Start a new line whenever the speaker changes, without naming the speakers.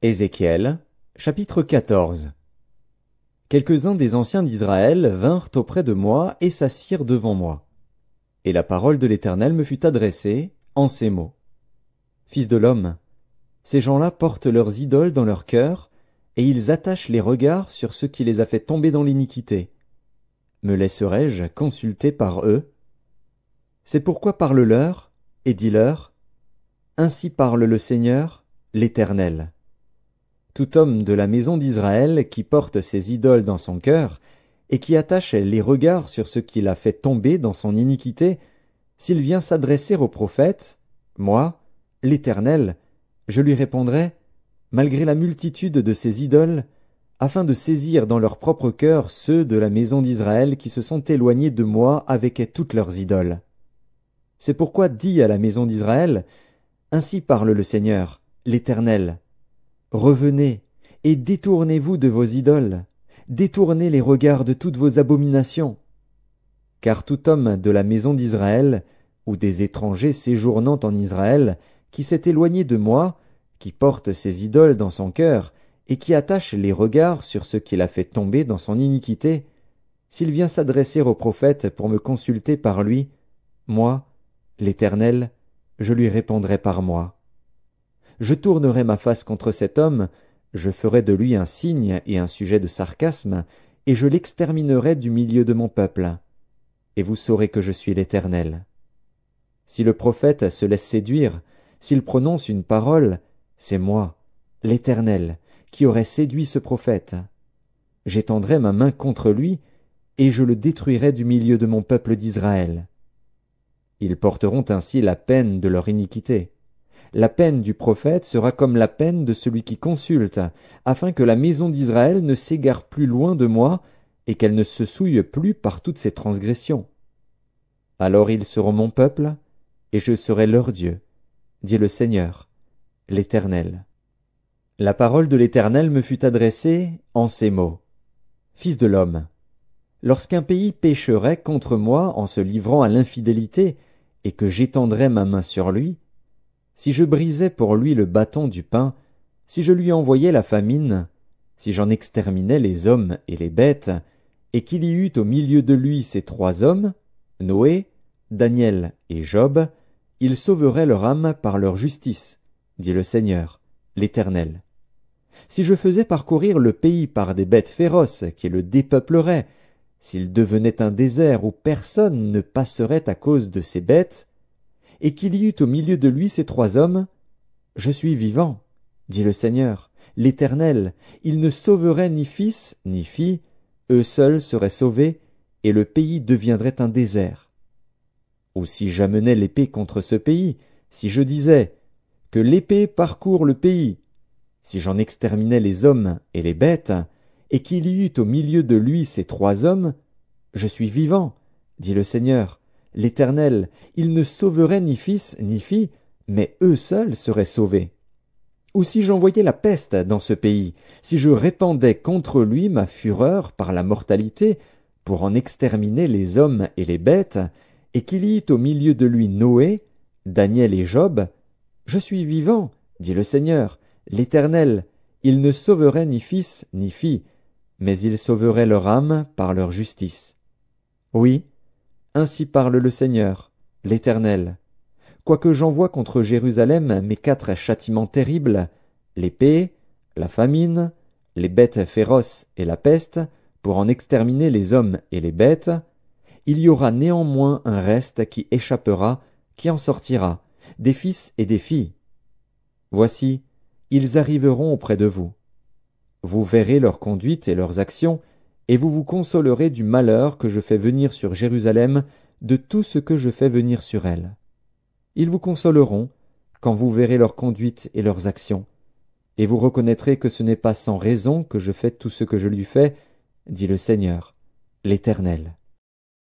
Ézéchiel, chapitre 14. Quelques-uns des anciens d'Israël vinrent auprès de moi et s'assirent devant moi. Et la parole de l'Éternel me fut adressée en ces mots. Fils de l'homme, ces gens-là portent leurs idoles dans leur cœur, et ils attachent les regards sur ce qui les a fait tomber dans l'iniquité. Me laisserai-je consulter par eux? C'est pourquoi parle-leur, et dis-leur, ainsi parle le Seigneur, l'Éternel. Tout homme de la maison d'Israël qui porte ses idoles dans son cœur, et qui attache les regards sur ce qui l'a fait tomber dans son iniquité, s'il vient s'adresser au prophète, moi, l'Éternel, je lui répondrai, malgré la multitude de ces idoles, afin de saisir dans leur propre cœur ceux de la maison d'Israël qui se sont éloignés de moi avec toutes leurs idoles. C'est pourquoi dis à la maison d'Israël, ainsi parle le Seigneur, l'Éternel. Revenez, et détournez-vous de vos idoles, détournez les regards de toutes vos abominations. Car tout homme de la maison d'Israël, ou des étrangers séjournant en Israël, qui s'est éloigné de moi, qui porte ses idoles dans son cœur, et qui attache les regards sur ce qu'il a fait tomber dans son iniquité, s'il vient s'adresser au prophète pour me consulter par lui, moi, l'Éternel, je lui répondrai par moi. Je tournerai ma face contre cet homme, je ferai de lui un signe et un sujet de sarcasme, et je l'exterminerai du milieu de mon peuple. Et vous saurez que je suis l'Éternel. Si le prophète se laisse séduire, s'il prononce une parole, c'est moi, l'Éternel, qui aurai séduit ce prophète. J'étendrai ma main contre lui, et je le détruirai du milieu de mon peuple d'Israël. Ils porteront ainsi la peine de leur iniquité. La peine du prophète sera comme la peine de celui qui consulte, afin que la maison d'Israël ne s'égare plus loin de moi, et qu'elle ne se souille plus par toutes ses transgressions. Alors ils seront mon peuple, et je serai leur Dieu, dit le Seigneur, l'Éternel. La parole de l'Éternel me fut adressée en ces mots. Fils de l'homme, lorsqu'un pays pécherait contre moi en se livrant à l'infidélité, et que j'étendrais ma main sur lui, si je brisais pour lui le bâton du pain, si je lui envoyais la famine, si j'en exterminais les hommes et les bêtes, et qu'il y eût au milieu de lui ces trois hommes, Noé, Daniel et Job, ils sauveraient leur âme par leur justice, dit le Seigneur, l'Éternel. Si je faisais parcourir le pays par des bêtes féroces qui le dépeupleraient, s'il devenait un désert où personne ne passerait à cause de ces bêtes, et qu'il y eût au milieu de lui ces trois hommes, je suis vivant, dit le Seigneur, l'Éternel, il ne sauverait ni fils ni fille, eux seuls seraient sauvés, et le pays deviendrait un désert. Ou si j'amenais l'épée contre ce pays, si je disais, que l'épée parcourt le pays, si j'en exterminais les hommes et les bêtes, et qu'il y eût au milieu de lui ces trois hommes, je suis vivant, dit le Seigneur, l'Éternel, il ne sauverait ni fils ni fille, mais eux seuls seraient sauvés. Ou si j'envoyais la peste dans ce pays, si je répandais contre lui ma fureur par la mortalité, pour en exterminer les hommes et les bêtes, et qu'il y eût au milieu de lui Noé, Daniel et Job, je suis vivant, dit le Seigneur, l'Éternel, il ne sauverait ni fils ni fille, mais il sauverait leur âme par leur justice. Oui, ainsi parle le Seigneur, l'Éternel. Quoique j'envoie contre Jérusalem mes 4 châtiments terribles, l'épée, la famine, les bêtes féroces et la peste, pour en exterminer les hommes et les bêtes, il y aura néanmoins un reste qui échappera, qui en sortira, des fils et des filles. Voici, ils arriveront auprès de vous. Vous verrez leur conduite et leurs actions, et vous vous consolerez du malheur que je fais venir sur Jérusalem, de tout ce que je fais venir sur elle. Ils vous consoleront, quand vous verrez leur conduite et leurs actions, et vous reconnaîtrez que ce n'est pas sans raison que je fais tout ce que je lui fais, dit le Seigneur, l'Éternel.